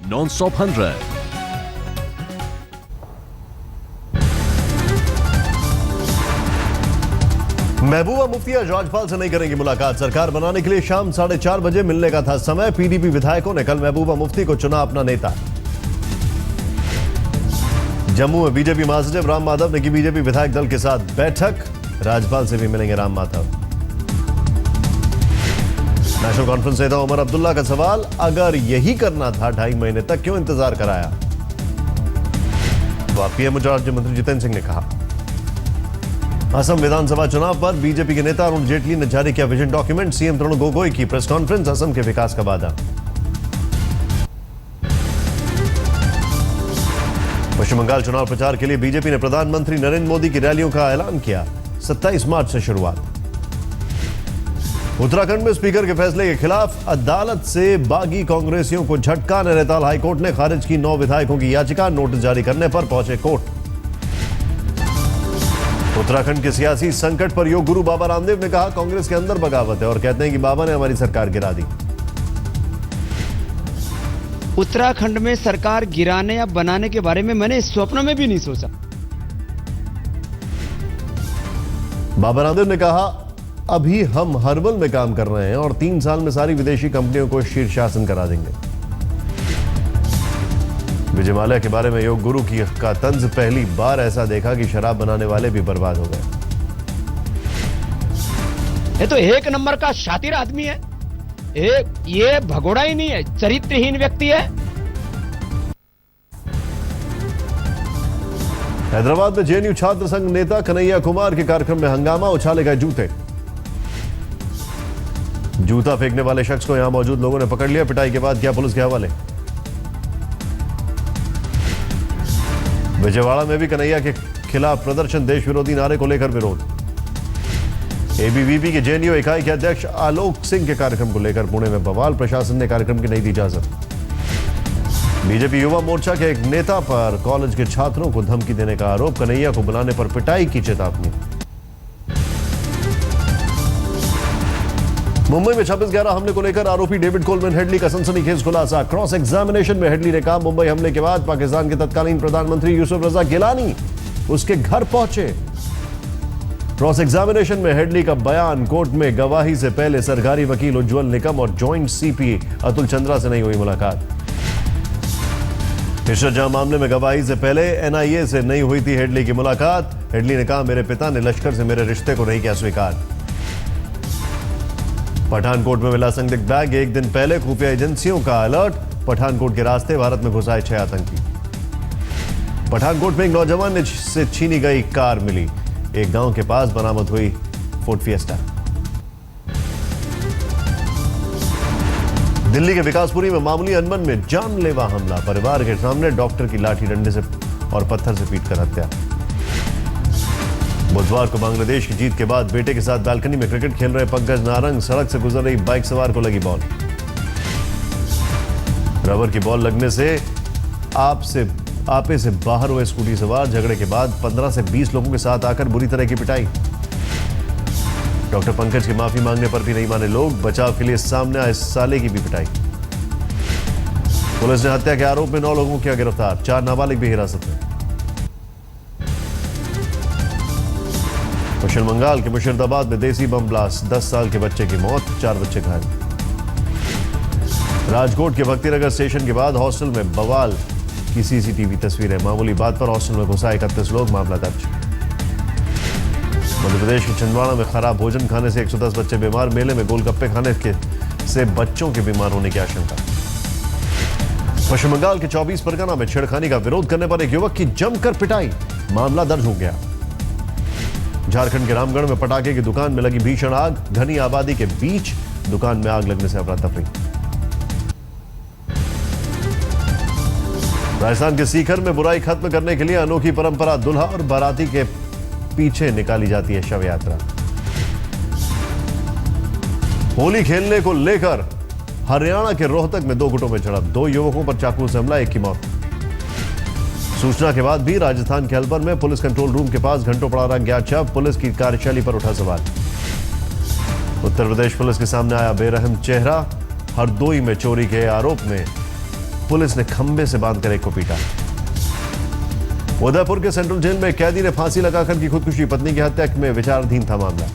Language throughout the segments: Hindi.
नॉन-स्टॉप 100। महबूबा मुफ्ती आज राज्यपाल से नहीं करेंगी मुलाकात। सरकार बनाने के लिए शाम 4:30 बजे मिलने का था समय। पीडीपी विधायकों ने कल महबूबा मुफ्ती को चुना अपना नेता। जम्मू में बीजेपी महासचिव राम माधव ने की बीजेपी विधायक दल के साथ बैठक। राज्यपाल से भी मिलेंगे राम माधव। नेशनल कॉन्फ्रेंस नेता उमर अब्दुल्ला का सवाल, अगर यही करना था 2.5 महीने तक क्यों इंतजार कराया? पीएम राज्य मंत्री जितेंद्र सिंह ने कहा। असम विधानसभा चुनाव पर बीजेपी के नेता अरुण जेटली ने जारी किया vision document. CM Tarun Gogoi की प्रेस कॉन्फ्रेंस, असम के विकास का वादा। पश्चिम बंगाल चुनाव प्रचार के लिए बीजेपी ने प्रधानमंत्री नरेंद्र मोदी की रैलियों का ऐलान किया। 27 मार्च से शुरुआत। उत्तराखंड में स्पीकर के फैसले के खिलाफ अदालत से बागी कांग्रेसियों को झटका। नैनीताल हाईकोर्ट ने खारिज की 9 विधायकों की याचिका। नोटिस जारी करने पर पहुंचे कोर्ट। उत्तराखंड के सियासी संकट पर योग गुरु बाबा रामदेव ने कहा, कांग्रेस के अंदर बगावत है और कहते हैं कि बाबा ने हमारी सरकार गिरा दी। उत्तराखंड में सरकार गिराने या बनाने के बारे में मैंने स्वप्न में भी नहीं सोचा। बाबा रामदेव ने कहा, अभी हम हर्बल में काम कर रहे हैं और 3 साल में सारी विदेशी कंपनियों को शीर्षासन करा देंगे। विजय माल्या के बारे में योग गुरु का तंज, पहली बार ऐसा देखा कि शराब बनाने वाले भी बर्बाद हो गए। ये तो एक नंबर का शातिर आदमी है। ये भगोड़ा ही नहीं है, चरित्रहीन व्यक्ति है। हैदराबाद में जेएनयू छात्र संघ नेता कन्हैया कुमार के कार्यक्रम में हंगामा। उछाले गए जूते। जूता फेंकने वाले शख्स को यहां मौजूद लोगों ने पकड़ लिया। पिटाई के बाद किया पुलिस के हवाले। विजयवाड़ा में भी कन्हैया के खिलाफ प्रदर्शन। देश विरोधी नारे को लेकर विरोध। एबीवीपी के जेएनयू इकाई के अध्यक्ष आलोक सिंह के कार्यक्रम को लेकर पुणे में बवाल। प्रशासन ने कार्यक्रम की नहीं दी इजाजत। बीजेपी युवा मोर्चा के एक नेता पर कॉलेज के छात्रों को धमकी देने का आरोप। कन्हैया को बुलाने पर पिटाई की चेतावनी। मुंबई में 26/11 हमले को लेकर आरोपी डेविड कोलमैन हेडली का सनसनीखेज खुलासा। क्रॉस एग्जामिनेशन में हेडली ने कहा, मुंबई हमले के बाद पाकिस्तान के तत्कालीन प्रधानमंत्री यूसुफ रजा गिलानी उसके घर पहुंचे। क्रॉस एग्जामिनेशन में हेडली का बयान, कोर्ट में गवाही से पहले सरकारी वकील उज्जवल निकम और जॉइंट सीपी अतुल चंद्रा से नहीं हुई मुलाकात। इशरत मामले में गवाही से पहले एनआईए से नहीं हुई थी हेडली की मुलाकात। हेडली ने कहा, मेरे पिता ने लश्कर से मेरे रिश्ते को नहीं किया स्वीकार। पठानकोट में मिला संदिग्ध बैग। एक दिन पहले खुफिया एजेंसियों का अलर्ट। पठानकोट के रास्ते भारत में घुसाए 6 आतंकी। पठानकोट में एक नौजवान से छीनी गई कार मिली। एक गांव के पास बरामद हुई फोर्ड फिएस्टा। दिल्ली के विकासपुरी में मामूली अनबन में जानलेवा हमला। परिवार के सामने डॉक्टर की लाठी डंडे से और पत्थर से पीटकर हत्या। बुधवार को बांग्लादेश की जीत के बाद बेटे के साथ बालकनी में क्रिकेट खेल रहे पंकज नारंग, सड़क से गुजर रही बाइक सवार को लगी बॉल। रबर की बॉल लगने से आपे से बाहर हुए स्कूटी सवार। झगड़े के बाद 15 से 20 लोगों के साथ आकर बुरी तरह की पिटाई। डॉक्टर पंकज की माफी मांगने पर भी नहीं माने लोग। बचाव के लिए सामने आए साले की भी पिटाई। पुलिस ने हत्या के आरोप में 9 लोगों को किया गिरफ्तार। 4 नाबालिग भी हिरासत में। पश्चिम बंगाल के मुर्शिदाबाद में देसी बम ब्लास्ट, 10 साल के बच्चे की मौत, 4 बच्चे घायल। राजकोट के भक्तिनगर स्टेशन के बाद हॉस्टल में बवाल की सीसीटीवी तस्वीरें। मामूली बात पर हॉस्टल में घुसा 31 लोग, मामला दर्ज। मध्य प्रदेश के छिंदवाड़ा में खराब भोजन खाने से 110 बच्चे बीमार। मेले में गोलगप्पे खाने से बच्चों के बीमार होने की आशंका। पश्चिम बंगाल के 24 परगना में छेड़खानी का विरोध करने पर एक युवक की जमकर पिटाई, मामला दर्ज हो गया। झारखंड के रामगढ़ में पटाखे की दुकान में लगी भीषण आग। घनी आबादी के बीच दुकान में आग लगने से अफरा तफरी। राजस्थान के सीकर में बुराई खत्म करने के लिए अनोखी परंपरा, दूल्हा और बाराती के पीछे निकाली जाती है शव यात्रा। होली खेलने को लेकर हरियाणा के रोहतक में 2 गुटों में झड़प। 2 युवकों पर चाकू से हमला, एक की मौत। सूचना के बाद भी राजस्थान के अलवर में पुलिस कंट्रोल रूम के पास घंटों पड़ा रहा अज्ञात शव। पुलिस की कार्यशैली पर उठा सवाल। उत्तर प्रदेश पुलिस के सामने आया बेरहम चेहरा। हरदोई में चोरी के आरोप में पुलिस ने खंबे से बांधकर एक को पीटा। उदयपुर के सेंट्रल जेल में कैदी ने फांसी लगाकर की खुदकुशी, पत्नी की हत्या में विचाराधीन था मामला।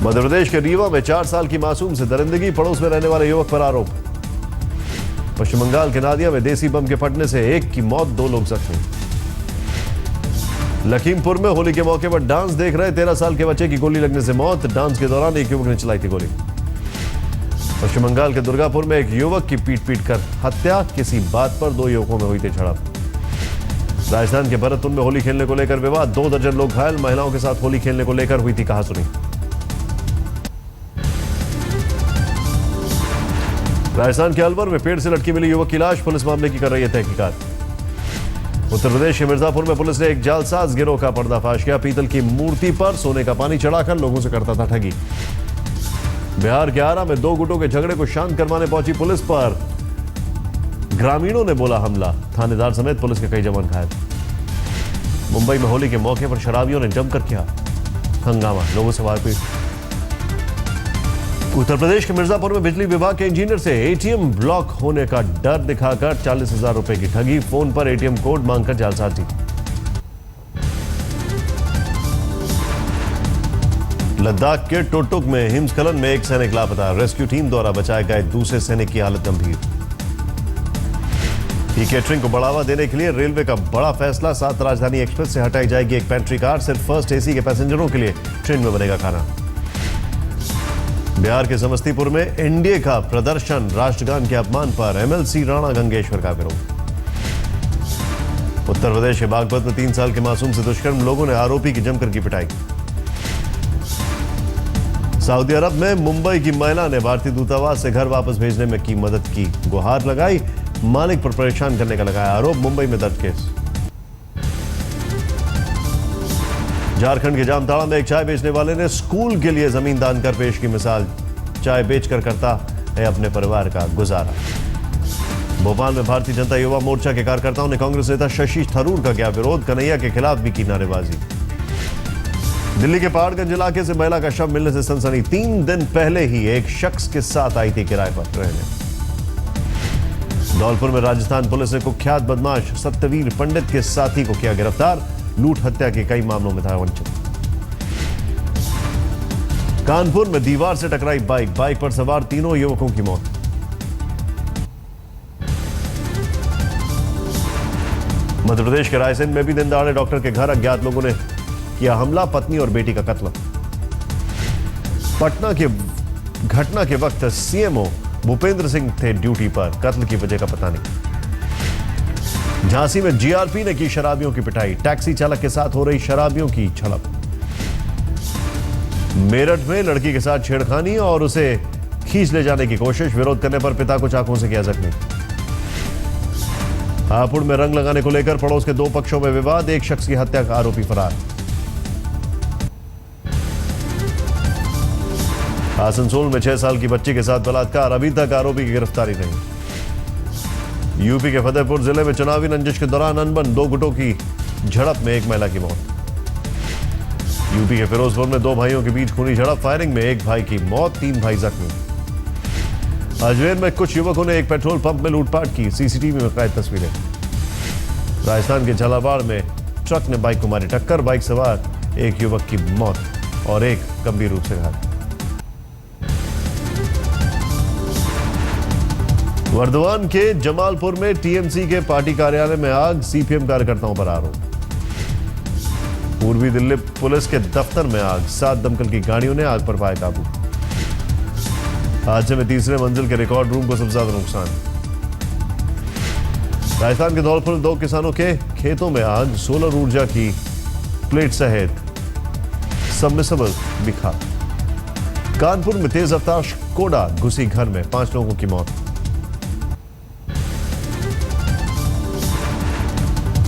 मध्य प्रदेश के रीवा में 4 साल की मासूम से दरिंदगी, पड़ोस में रहने वाले युवक पर आरोप। पश्चिम बंगाल के नादिया में देसी बम के फटने से एक की मौत, 2 लोग जख्मी। लखीमपुर में होली के मौके पर डांस देख रहे 13 साल के बच्चे की गोली लगने से मौत, डांस के दौरान एक युवक ने चलाई थी गोली। पश्चिम बंगाल के दुर्गापुर में एक युवक की पीट कर हत्या, किसी बात पर 2 युवकों में हुई थी झड़प। राजस्थान के भरतपुर में होली खेलने को लेकर विवाद, 2 दर्जन लोग घायल, महिलाओं के साथ होली खेलने को लेकर हुई थी कहासुनी। राजस्थान के अलवर में पेड़ से लटकी मिली युवक की लाश, पुलिस मामले की कर रही है तहकीकात। उत्तर प्रदेश के मिर्जापुर में पुलिस ने एक जालसाज गिरोह का पर्दाफाश किया, पीतल की मूर्ति पर सोने का पानी चढ़ाकर लोगों से करता था ठगी। बिहार के आरा में 2 गुटों के झगड़े को शांत करवाने पहुंची पुलिस पर ग्रामीणों ने बोला हमला, थानेदार समेत पुलिस के कई जवान घायल। मुंबई में होली के मौके पर शराबियों ने जमकर किया हंगामा, लोगों से मारपीट। उत्तर प्रदेश के मिर्जापुर में बिजली विभाग के इंजीनियर से एटीएम ब्लॉक होने का डर दिखाकर 40,000 रुपए की ठगी, फोन पर एटीएम कोड मांगकर जालसाजी। लद्दाख के टोटुक में हिमस्खलन में एक सैनिक लापता, रेस्क्यू टीम द्वारा बचाए गए दूसरे सैनिक की हालत गंभीर। ई केटरिंग को बढ़ावा देने के लिए रेलवे का बड़ा फैसला, 7 राजधानी एक्सप्रेस से हटाई जाएगी एक पेंट्री कार, सिर्फ फर्स्ट एसी के पैसेंजरों के लिए ट्रेन में बनेगा खाना। बिहार के समस्तीपुर में एनडीए का प्रदर्शन, राष्ट्रगान के अपमान पर एमएलसी राणा गंगेश्वर का विरोध। उत्तर प्रदेश के बागपत में 3 साल के मासूम से दुष्कर्म, लोगों ने आरोपी की जमकर की पिटाई। सऊदी अरब में मुंबई की महिला ने भारतीय दूतावास से घर वापस भेजने में की मदद की, गुहार लगाई, मालिक पर परेशान करने का लगाया आरोप, मुंबई में दर्ज केस। झारखंड के जामताड़ा में एक चाय बेचने वाले ने स्कूल के लिए जमीन दान कर पेश की मिसाल, चाय बेचकर करता है अपने परिवार का गुजारा। भोपाल में भारतीय जनता युवा मोर्चा के कार्यकर्ताओं ने कांग्रेस नेता शशि थरूर का किया विरोध, कन्हैया के खिलाफ भी की नारेबाजी। दिल्ली के पहाड़गंज इलाके से महिला का शव मिलने से सनसनी, 3 दिन पहले ही एक शख्स के साथ आई थी किराए पर रहने। धौलपुर में राजस्थान पुलिस ने कुख्यात बदमाश सत्यवीर पंडित के साथी को किया गिरफ्तार, लूट हत्या के कई मामलों में था वंचित। कानपुर में दीवार से टकराई बाइक पर सवार 3 युवकों की मौत। मध्य प्रदेश के रायसेन में भी दिन दहाड़े डॉक्टर के घर अज्ञात लोगों ने किया हमला, पत्नी और बेटी का कत्ल। पटना के घटना के वक्त सीएमओ भूपेंद्र सिंह थे ड्यूटी पर, कत्ल की वजह का पता नहीं। झांसी में जीआरपी ने की शराबियों की पिटाई, टैक्सी चालक के साथ हो रही शराबियों की झड़प। मेरठ में लड़की के साथ छेड़खानी और उसे खींच ले जाने की कोशिश, विरोध करने पर पिता को चाकू से किया जख्मी। हापुड़ में रंग लगाने को लेकर पड़ोस के 2 पक्षों में विवाद, एक शख्स की हत्या का आरोपी फरार। आसनसोल में 6 साल की बच्ची के साथ बलात्कार, अभी तक आरोपी की गिरफ्तारी नहीं। यूपी के फतेहपुर जिले में चुनावी रंजिश के दौरान अनबन, 2 गुटों की झड़प में एक महिला की मौत। यूपी के फिरोजपुर में 2 भाइयों के बीच खूनी झड़प, फायरिंग में एक भाई की मौत, 3 भाई जख्मी। अजमेर में कुछ युवकों ने एक पेट्रोल पंप में लूटपाट की, सीसीटीवी में कैद तस्वीरें। राजस्थान के झालावाड़ में ट्रक ने बाइक को मारी टक्कर, बाइक सवार एक युवक की मौत और एक गंभीर रूप से घायल। वर्धमान के जमालपुर में टीएमसी के पार्टी कार्यालय में आग, सीपीएम कार्यकर्ताओं पर आरोप। पूर्वी दिल्ली पुलिस के दफ्तर में आग, 7 दमकल की गाड़ियों ने आग पर पाया काबू। हादसे में तीसरे मंजिल के रिकॉर्ड रूम को सबसे ज्यादा नुकसान। राजस्थान के धौलपुर में 2 किसानों के खेतों में आग, सोलर ऊर्जा की प्लेट सहित सबमर्सिबल बिखा। कानपुर में तेज रफ्तार स्कोडा घुसी घर में, 5 लोगों की मौत।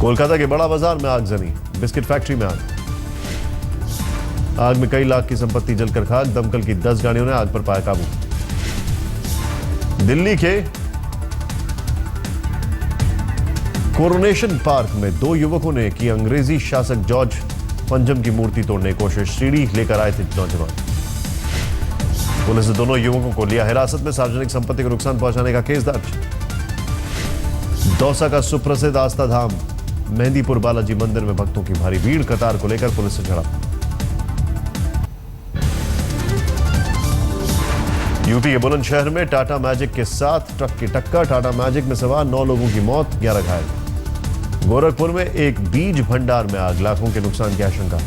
कोलकाता के बड़ा बाजार में आगजनी, बिस्किट फैक्ट्री में आग। आग में कई लाख की संपत्ति जलकर खाक, दमकल की 10 गाड़ियों ने आग पर पाया काबू। दिल्ली के कोरोनेशन पार्क में 2 युवकों ने की अंग्रेजी शासक जॉर्ज पंचम की मूर्ति तोड़ने की कोशिश, सीढ़ी लेकर आए थे नौजवान। पुलिस ने दोनों युवकों को लिया हिरासत में। सार्वजनिक संपत्ति को नुकसान पहुंचाने का केस दर्ज। दौसा का सुप्रसिद्ध आस्था धाम मेहंदीपुर बालाजी मंदिर में भक्तों की भारी भीड़। कतार को लेकर पुलिस से झड़प। यूपी के बुलंदशहर में टाटा मैजिक के साथ ट्रक की टक्कर। टाटा मैजिक में सवार 9 लोगों की मौत, 11 घायल। गोरखपुर में एक बीज भंडार में आग, लाखों के नुकसान की आशंका।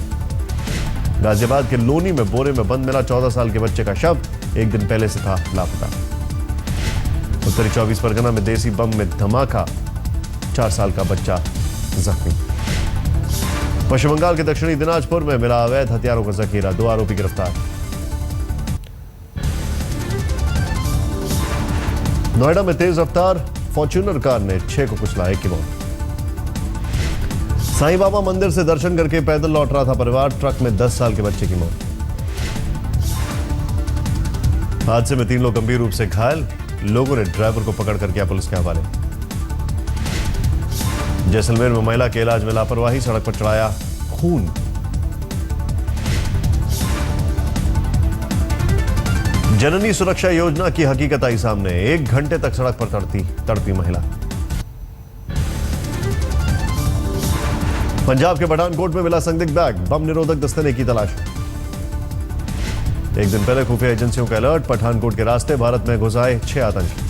गाजियाबाद के लोनी में बोरे में बंद मिला 14 साल के बच्चे का शव, एक दिन पहले से था लापता। उत्तरी 24 परगना में देसी बम में धमाका, 4 साल का बच्चा जख्मी। पश्चिम बंगाल के दक्षिणी दिनाजपुर में मिला अवैध हथियारों का जखीरा, 2 आरोपी गिरफ्तार। नोएडा में तेज रफ्तार फॉर्च्यूनर कार ने 6 को कुचला, 1 की मौत। साईं बाबा मंदिर से दर्शन करके पैदल लौट रहा था परिवार, ट्रक में 10 साल के बच्चे की मौत। हादसे में 3 लोग गंभीर रूप से घायल, लोगों ने ड्राइवर को पकड़कर किया पुलिस के हवाले। जैसलमेर में महिला के इलाज में लापरवाही, सड़क पर चढ़ाया खून। जननी सुरक्षा योजना की हकीकत आई सामने, 1 घंटे तक सड़क पर तड़पी महिला। पंजाब के पठानकोट में मिला संदिग्ध बैग, बम निरोधक दस्ते ने की तलाश। एक दिन पहले खुफिया एजेंसियों का अलर्ट, पठानकोट के रास्ते भारत में घुस आए 6 आतंकी।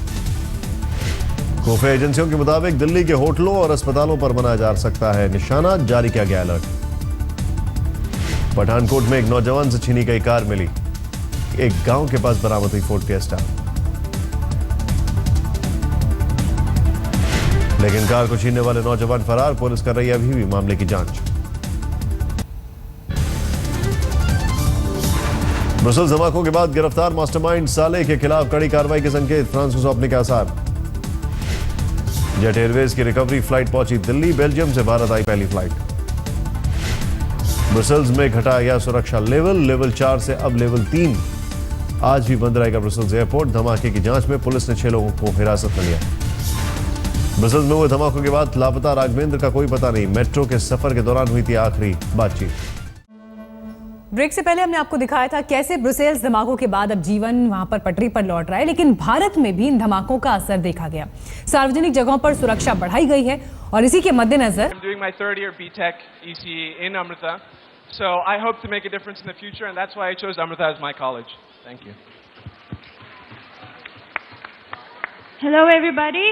खुफिया एजेंसियों के मुताबिक दिल्ली के होटलों और अस्पतालों पर बनाया जा सकता है निशाना, जारी किया गया अलर्ट। पठानकोट में एक नौजवान से छीनी गई कार मिली, एक गांव के पास बरामद हुई फोर्ड फिएस्टा, लेकिन कार को छीनने वाले नौजवान फरार। पुलिस कर रही है अभी भी मामले की जांच। ब्रसेल्स धमाकों के बाद गिरफ्तार मास्टरमाइंड साले के खिलाफ कड़ी कार्रवाई के संकेत, फ्रांस को सौंपने के आसार। जेट एयरवेज की रिकवरी फ्लाइट पहुंची दिल्ली, बेल्जियम से भारत आई पहली फ्लाइट। ब्रसेल्स में घटाया गया सुरक्षा लेवल 4 से अब लेवल 3। आज भी बंद रहेगा ब्रसेल्स एयरपोर्ट। धमाके की जांच में पुलिस ने 6 लोगों को हिरासत में लिया। ब्रसेल्स में हुए धमाकों के बाद लापता राघवेंद्र का कोई पता नहीं, मेट्रो के सफर के दौरान हुई थी आखिरी बातचीत। ब्रेक से पहले हमने आपको दिखाया था कैसे ब्रुसेल्स धमाकों के बाद अब जीवन वहां पर पटरी पर लौट रहा है, लेकिन भारत में भी इन धमाकों का असर देखा गया। सार्वजनिक जगहों पर सुरक्षा बढ़ाई गई है और इसी के मद्देनजर So I hope to make a difference in the future, and that's why I chose Amrita as my college. Thank you. Hello, everybody.